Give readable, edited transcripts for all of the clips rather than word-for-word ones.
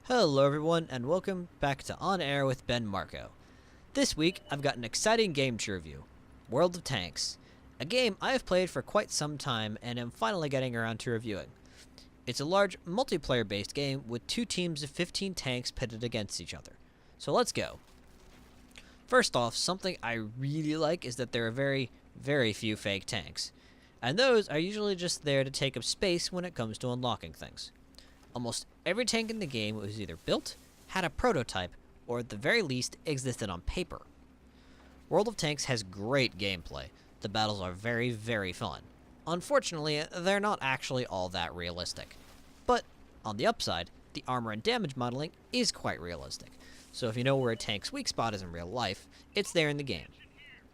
Hello everyone, and welcome back to On Air with Ben Marco. This week, I've got an exciting game to review, World of Tanks, a game I have played for quite some time and am finally getting around to reviewing. It's a large, multiplayer-based game with two teams of 15 tanks pitted against each other. So let's go. First off, something I really like is that there are very, very few fake tanks, and those are usually just there to take up space when it comes to unlocking things. Almost every tank in the game was either built, had a prototype, or at the very least existed on paper. World of Tanks has great gameplay. The battles are very, very fun. Unfortunately, they're not actually all that realistic. But, on the upside, the armor and damage modeling is quite realistic. So if you know where a tank's weak spot is in real life, it's there in the game.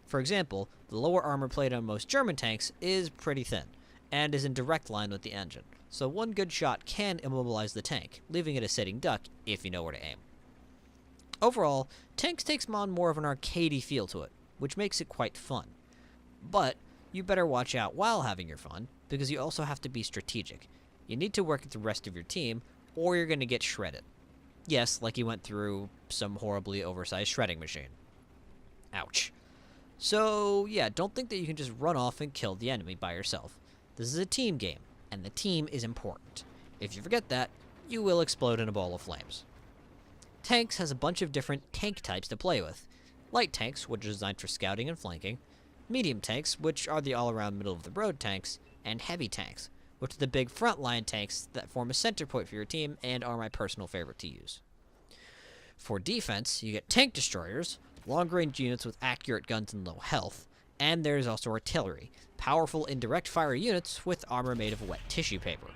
For example, the lower armor plate on most German tanks is pretty thin, and is in direct line with the engine. So one good shot can immobilize the tank, leaving it a sitting duck if you know where to aim. Overall, Tanks takes on more of an arcadey feel to it, which makes it quite fun. But you better watch out while having your fun, because you also have to be strategic. You need to work with the rest of your team, or you're going to get shredded. Yes, like you went through some horribly oversized shredding machine. Ouch. So yeah, don't think that you can just run off and kill the enemy by yourself. This is a team game, and the team is important. If you forget that, you will explode in a ball of flames. Tanks has a bunch of different tank types to play with. Light tanks, which are designed for scouting and flanking, medium tanks, which are the all-around middle-of-the-road tanks, and heavy tanks, which are the big frontline tanks that form a center point for your team and are my personal favorite to use. For defense, you get tank destroyers, long-range units with accurate guns and low health, and there's also artillery, powerful indirect fire units with armor made of wet tissue paper.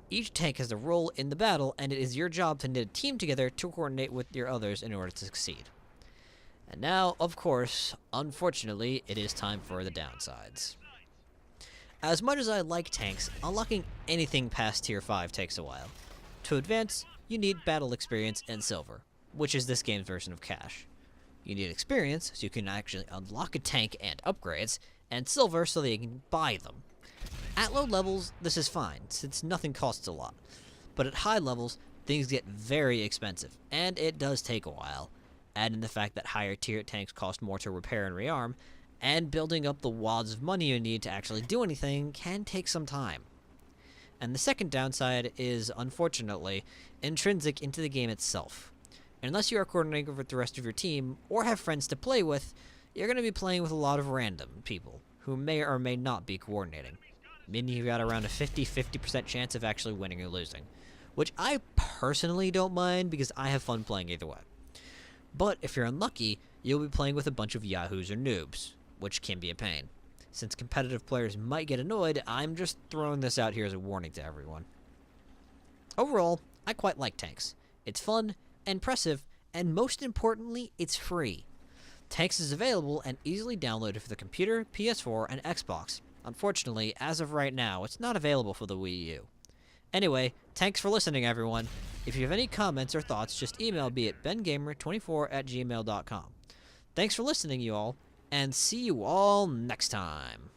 Each tank has a role in the battle, and it is your job to knit a team together to coordinate with your others in order to succeed. And now, of course, unfortunately, it is time for the downsides. As much as I like tanks, unlocking anything past tier 5 takes a while. To advance, you need battle experience and silver, which is this game's version of cash. You need experience, so you can actually unlock a tank and upgrades, and silver so that you can buy them. At low levels, this is fine, since nothing costs a lot. But at high levels, things get very expensive, and it does take a while. Add in the fact that higher tier tanks cost more to repair and rearm, and building up the wads of money you need to actually do anything can take some time. And the second downside is, unfortunately, intrinsic into the game itself. Unless you are coordinating with the rest of your team, or have friends to play with, you're going to be playing with a lot of random people, who may or may not be coordinating. Meaning you've got around a 50% chance of actually winning or losing. Which I personally don't mind, because I have fun playing either way. But if you're unlucky, you'll be playing with a bunch of yahoos or noobs, which can be a pain. Since competitive players might get annoyed, I'm just throwing this out here as a warning to everyone. Overall, I quite like Tanks. It's fun, impressive, and most importantly, it's free. Tanks is available and easily downloaded for the computer, PS4, and Xbox. Unfortunately, as of right now, it's not available for the Wii U. Anyway, thanks for listening, everyone. If you have any comments or thoughts, just email me at bengamer24@gmail.com. Thanks for listening, you all, and see you all next time.